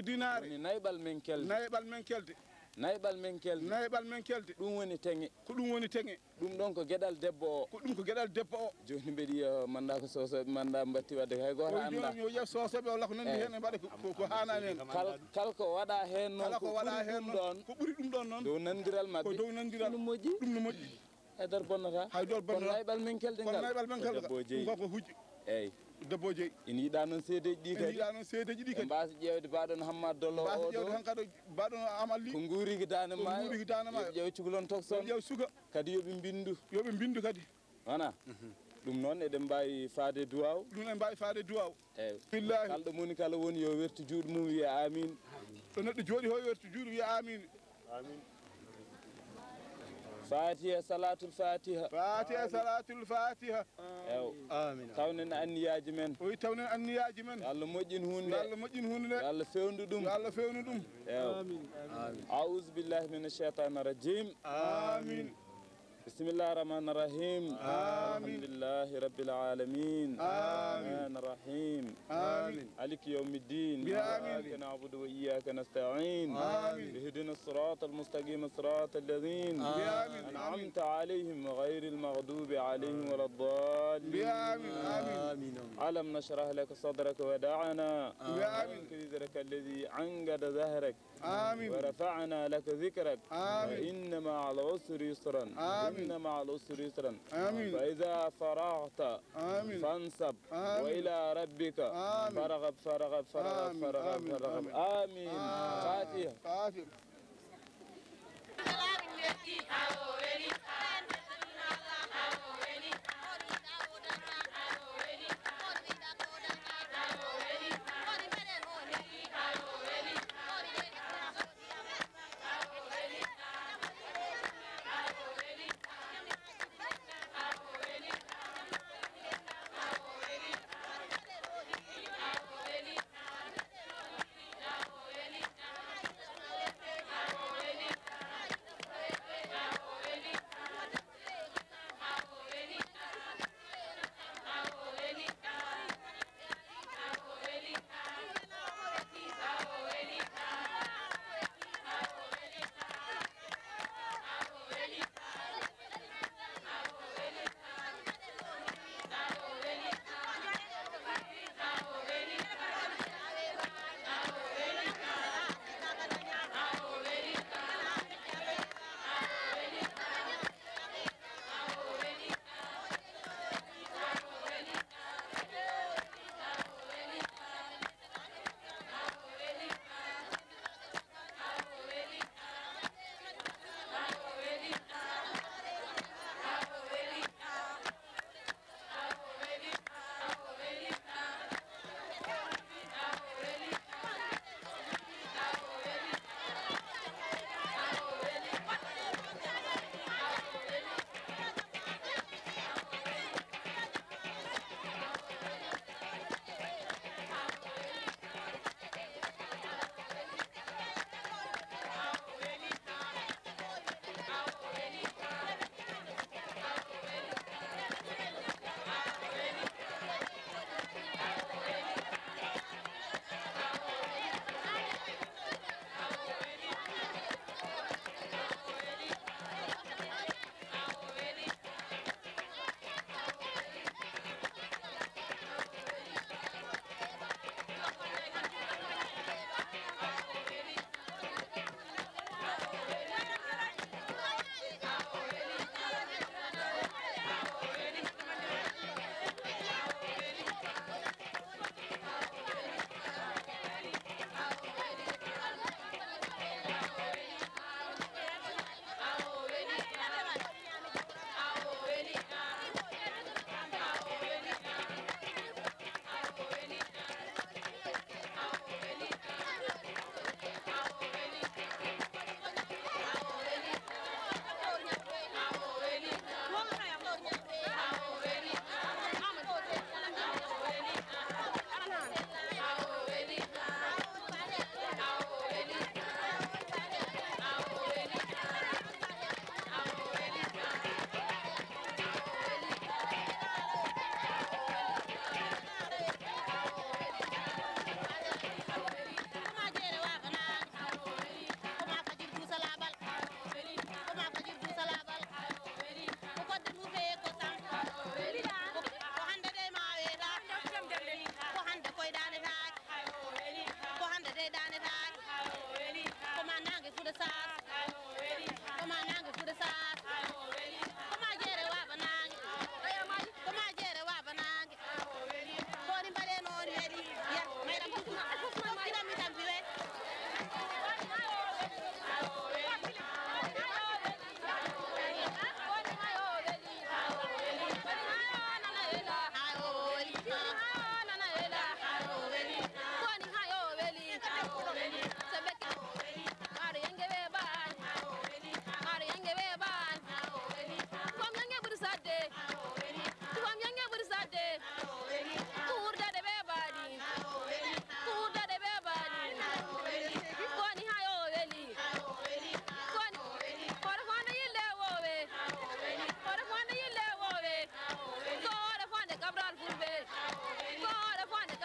dinar woni naybal men kelde ɗum woni teŋe ɗum ɗon ko gueɗal debbo o joni mbeɗi yiya manda ko sosoɓe manda mbatti wadde hay goto anda yo ƴeew sosoɓe walla ko nandi hen e mbaɗa ko hanani hen kala ko waɗa hen noon ko ɓuuri ɗum ɗon noon dow nandiral mabɓe ɗum no moƴƴi haydara bonnata kono naybal men kelde ngal debbo jeeyi ɗum koko hujji eyyi debbo jeeyi ina yiiɗa noon seedeji ɗi kadi mbasa ƴewde baɗon Hammat Dollo o ɗo hankkadi baɗon Amal Ly ko guuriki dane ma ƴeew cukalon tokson ƴeew suka kadi yoɓe bindu kadi wona ɗum noon eɗen mbawi faade duwaw eyyi billahi kalɗo moni kala woni yo wertu juuɗe mum wiya amin ɗo neɗɗo jooɗi ho wertu juuɗe wiya amin Fatiha salatul fatiha amin tawnen anniyaji men Allah moƴƴin hunde Allah fewnu ɗum amin a'udhu billahi minash shaitanir rajim amin بسم الله الرحمن الرحيم الحمد لله رب العالمين الرحمن الرحيم مالك يوم الدين إياك نعبد وإياك نستعين اهدنا الصراط المستقيم صراط الذين أنعمت عليهم غير المغضوب عليهم ولا الضالين ألم نشرح لك صدرك ودعنا عنك وزرك الذي عنقد ظهرك ورفعنا لك ذكرك فإن مع العسر يسرا إن مع العسر يسرا فإذا فرغت فانصب وإلى ربك فرغب فرغب فرغب فرغب فرغب آمين فاتحة What? Cabral Fulbe, Gora Fane,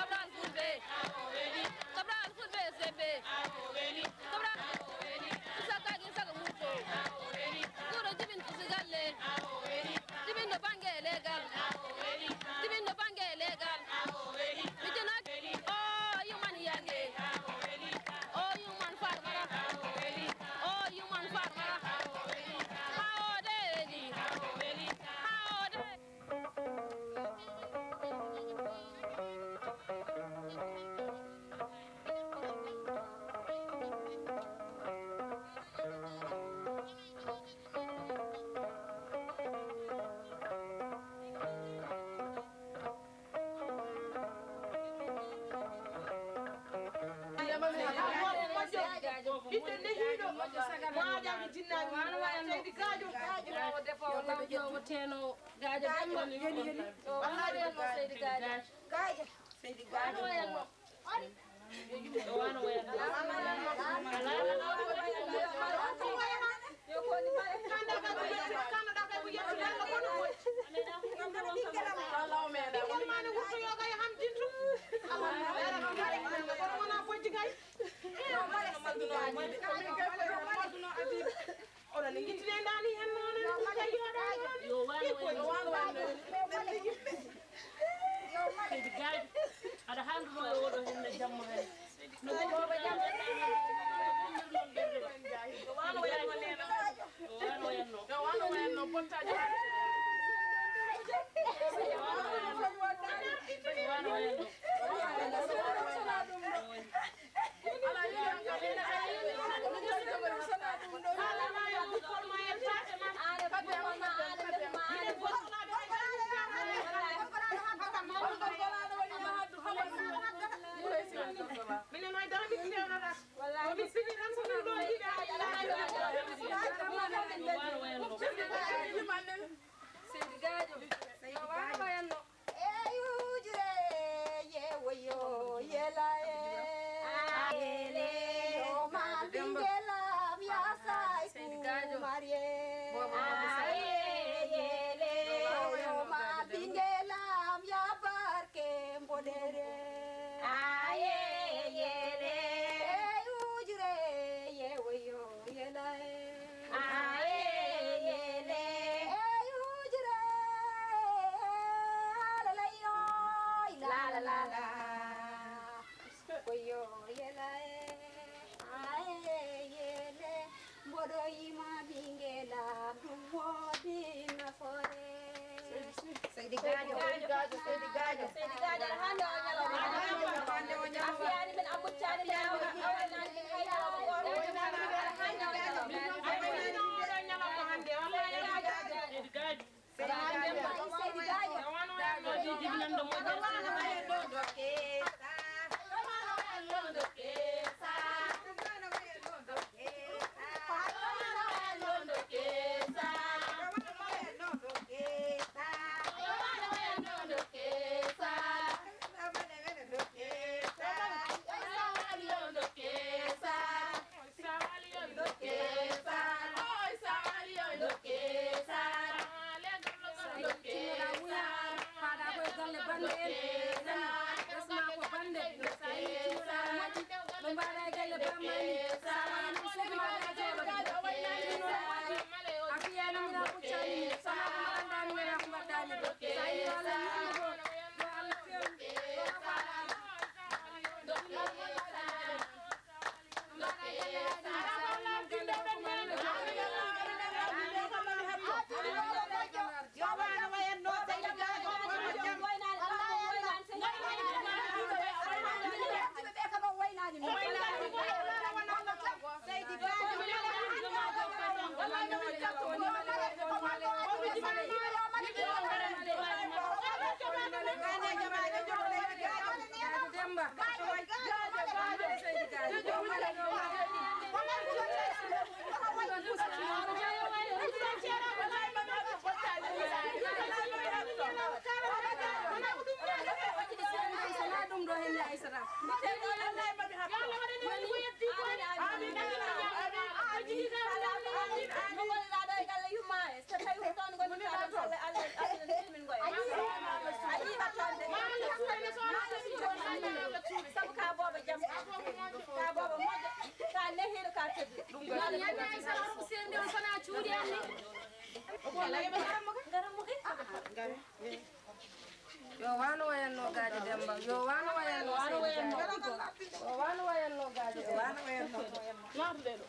yidde nehiiɗo maajaji jinnaɓe seydi gadio o defowo lawƴowo teno gadio demma o wanoyenno seydi gadio gadio seydi gadio wanoyenno o wanoyenno aɗa handuno e oɗo henne jamma hen no boba jamma wanoyenno bottaji yo wano wayanno gaji demba yo wano wayanno yo wano wayanno gaji yo wano wayanno narde do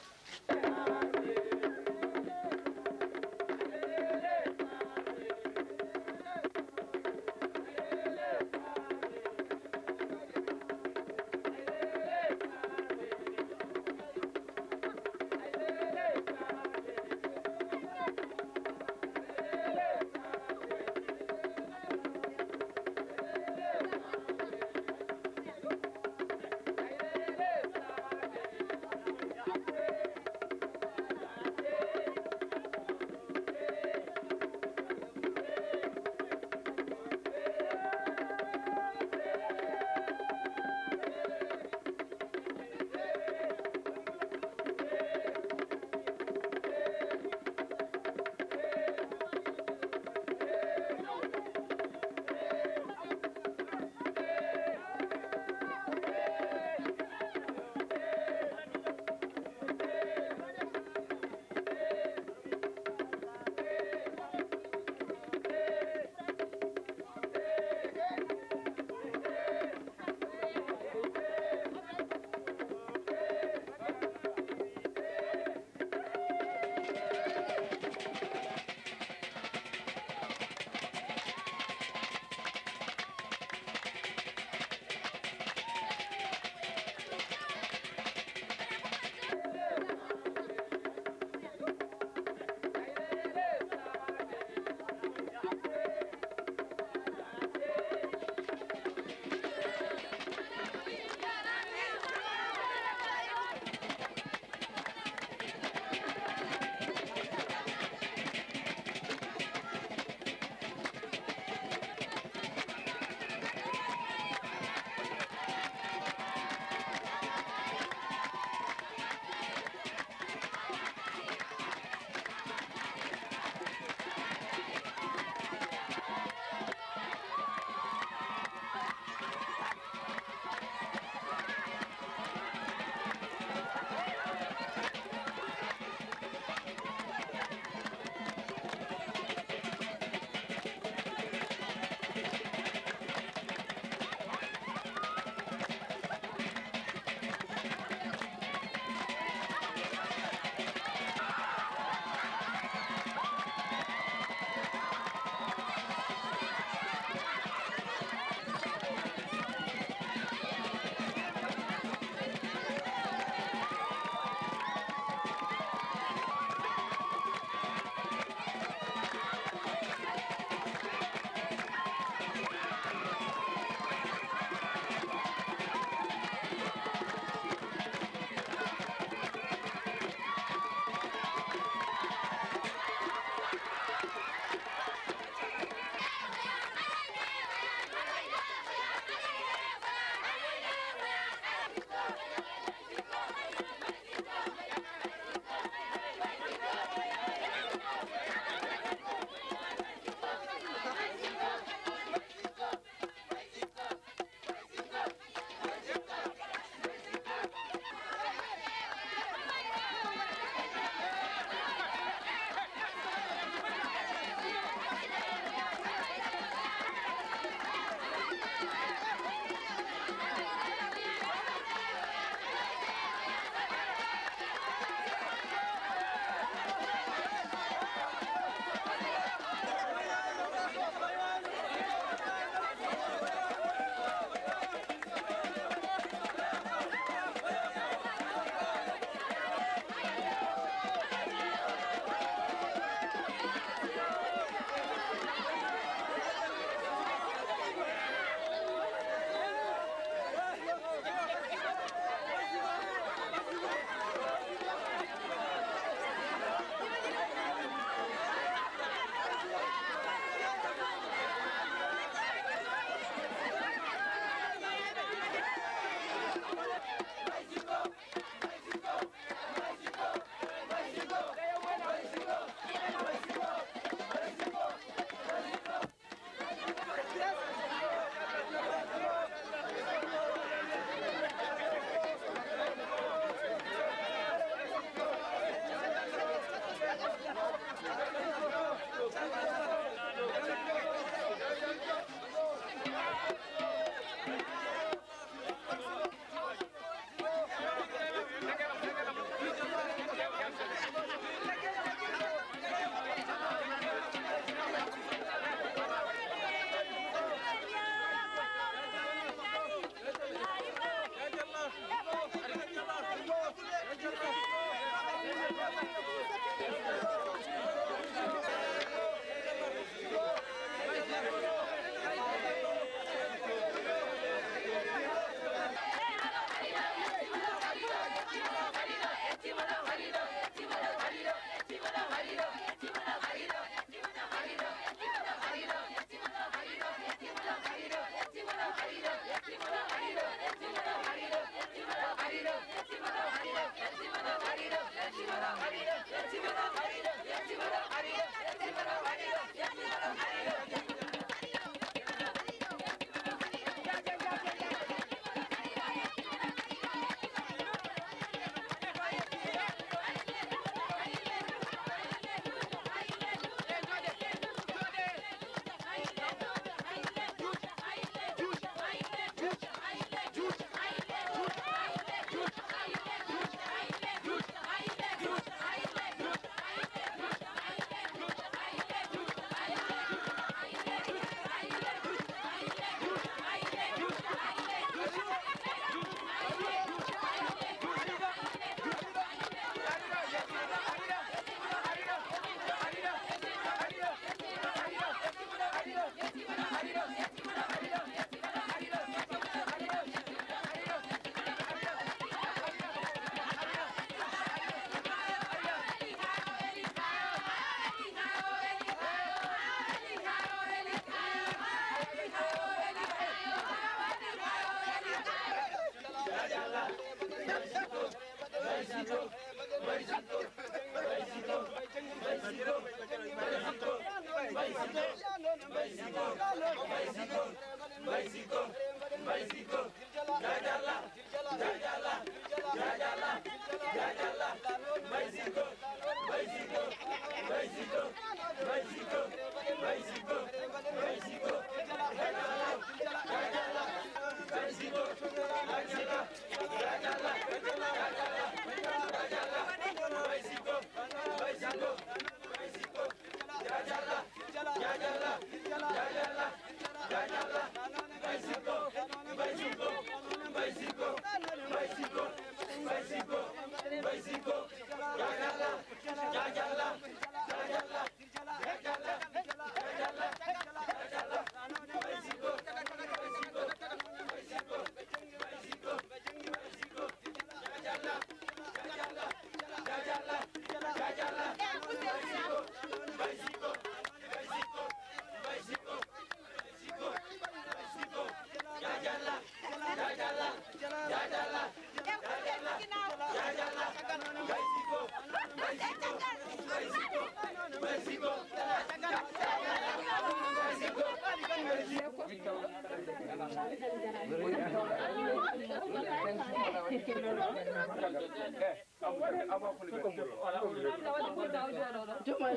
Jumai.